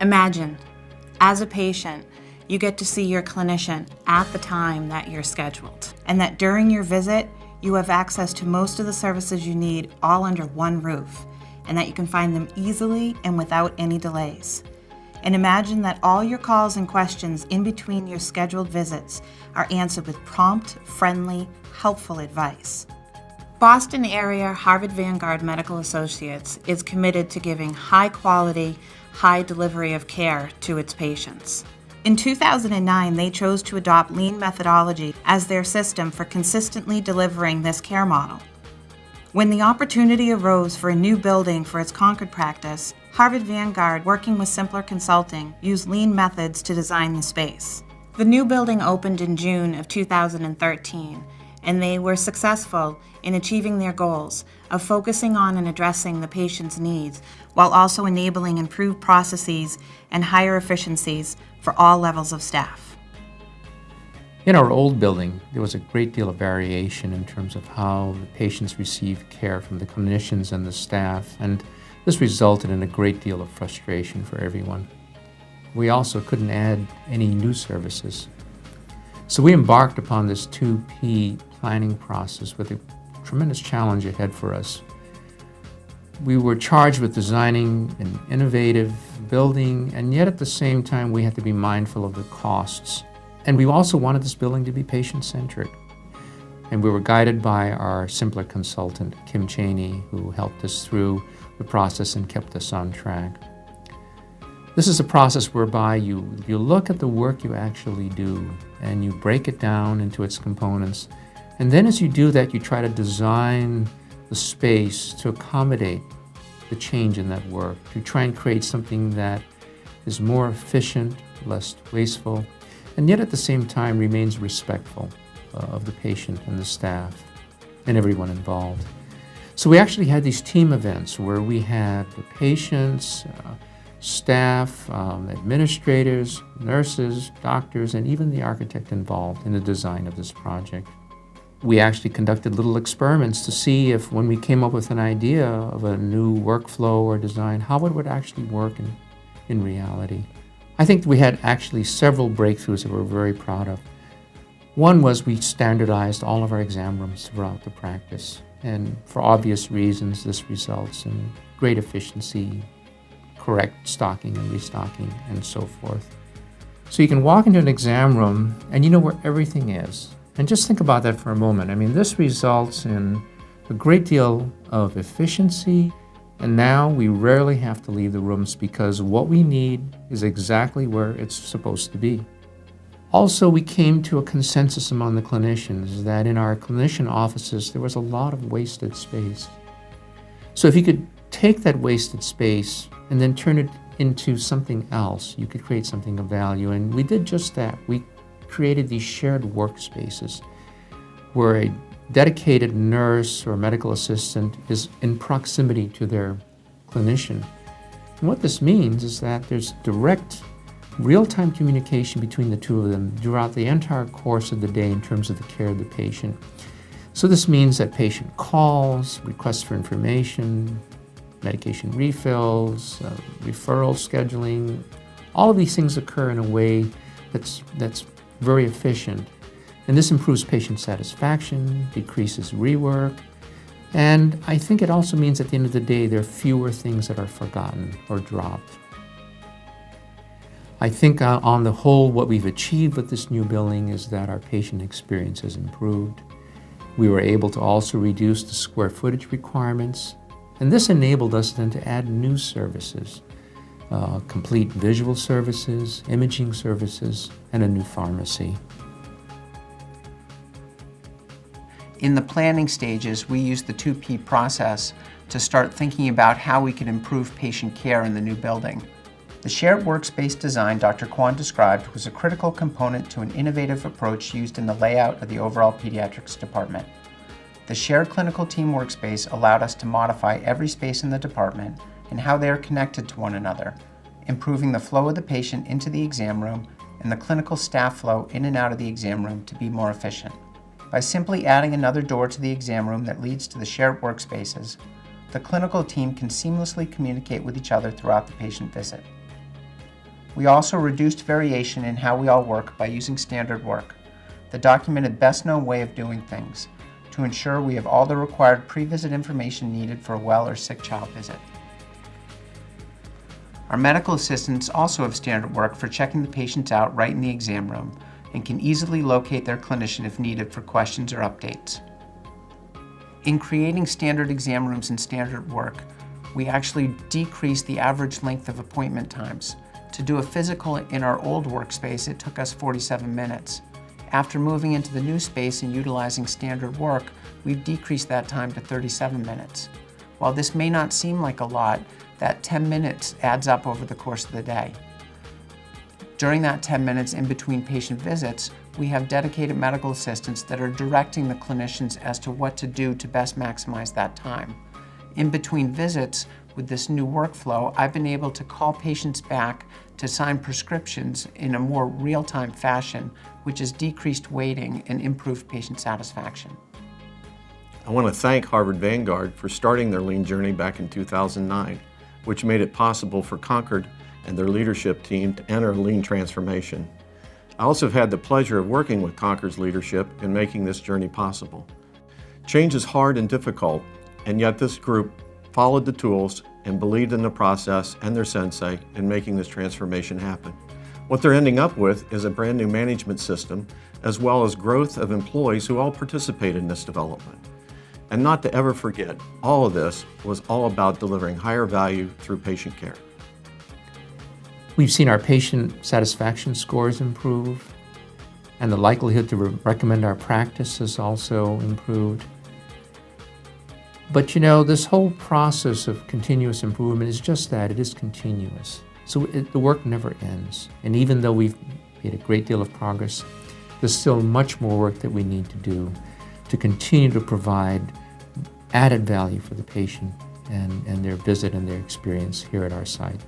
Imagine, as a patient, you get to see your clinician at the time that you're scheduled, and that during your visit, you have access to most of the services you need all under one roof, and that you can find them easily and without any delays. And imagine that all your calls and questions in between your scheduled visits are answered with prompt, friendly, helpful advice. Boston area Harvard Vanguard Medical Associates is committed to giving high quality, high delivery of care to its patients. In 2009, they chose to adopt Lean methodology as their system for consistently delivering this care model. When the opportunity arose for a new building for its Concord practice, Harvard Vanguard, working with Simpler Consulting, used Lean methods to design the space. The new building opened in June of 2013, and they were successful in achieving their goals of focusing on and addressing the patient's needs while also enabling improved processes and higher efficiencies for all levels of staff. In our old building, there was a great deal of variation in terms of how the patients received care from the clinicians and the staff, and this resulted in a great deal of frustration for everyone. We also couldn't add any new services. So we embarked upon this 2P planning process with a tremendous challenge ahead for us. We were charged with designing an innovative building, and yet at the same time we had to be mindful of the costs. And we also wanted this building to be patient-centric. And we were guided by our Simpler consultant, Kim Cheney, who helped us through the process and kept us on track. This is a process whereby you look at the work you actually do and you break it down into its components. And then as you do that, you try to design the space to accommodate the change in that work, to try and create something that is more efficient, less wasteful, and yet at the same time remains respectful of the patient and the staff and everyone involved. So we actually had these team events where we had the patients, staff, administrators, nurses, doctors, and even the architect involved in the design of this project. We actually conducted little experiments to see if when we came up with an idea of a new workflow or design, how it would actually work in reality. I think we had actually several breakthroughs that we're very proud of. One was we standardized all of our exam rooms throughout the practice. And for obvious reasons, this results in great efficiency, correct stocking and restocking, and so forth. So you can walk into an exam room and you know where everything is. And just think about that for a moment. I mean, this results in a great deal of efficiency, and now we rarely have to leave the rooms because what we need is exactly where it's supposed to be. Also, we came to a consensus among the clinicians that in our clinician offices, there was a lot of wasted space. So if you could take that wasted space and then turn it into something else, you could create something of value. And we did just that. We created these shared workspaces where a dedicated nurse or medical assistant is in proximity to their clinician. And what this means is that there's direct real-time communication between the two of them throughout the entire course of the day in terms of the care of the patient. So this means that patient calls, requests for information, medication refills, referral scheduling, all of these things occur in a way that's very efficient. And this improves patient satisfaction, decreases rework, and I think it also means at the end of the day there are fewer things that are forgotten or dropped. I think on the whole what we've achieved with this new building is that our patient experience has improved. We were able to also reduce the square footage requirements, and this enabled us then to add new services, complete visual services, imaging services, and a new pharmacy. In the planning stages, we used the 2P process to start thinking about how we could improve patient care in the new building. The shared workspace design Dr. Kwan described was a critical component to an innovative approach used in the layout of the overall pediatrics department. The shared clinical team workspace allowed us to modify every space in the department and how they are connected to one another, improving the flow of the patient into the exam room and the clinical staff flow in and out of the exam room to be more efficient. By simply adding another door to the exam room that leads to the shared workspaces, the clinical team can seamlessly communicate with each other throughout the patient visit. We also reduced variation in how we all work by using standard work, the documented best-known way of doing things, to ensure we have all the required pre-visit information needed for a well or sick child visit. Our medical assistants also have standard work for checking the patients out right in the exam room and can easily locate their clinician if needed for questions or updates. In creating standard exam rooms and standard work, we actually decreased the average length of appointment times. To do a physical in our old workspace, it took us 47 minutes. After moving into the new space and utilizing standard work, we've decreased that time to 37 minutes. While this may not seem like a lot, that 10 minutes adds up over the course of the day. During that 10 minutes in between patient visits, we have dedicated medical assistants that are directing the clinicians as to what to do to best maximize that time. In between visits, with this new workflow, I've been able to call patients back to sign prescriptions in a more real-time fashion, which has decreased waiting and improved patient satisfaction. I want to thank Harvard Vanguard for starting their Lean journey back in 2009, which made it possible for Concord and their leadership team to enter Lean transformation. I also have had the pleasure of working with Concord's leadership in making this journey possible. Change is hard and difficult, and yet this group followed the tools and believed in the process and their sensei in making this transformation happen. What they're ending up with is a brand new management system, as well as growth of employees who all participate in this development. And not to ever forget, all of this was all about delivering higher value through patient care. We've seen our patient satisfaction scores improve, and the likelihood to recommend our practice has also improved. But you know, this whole process of continuous improvement is just that, it is continuous. So the work never ends. And even though we've made a great deal of progress, there's still much more work that we need to do to continue to provide added value for the patient and their visit and their experience here at our site.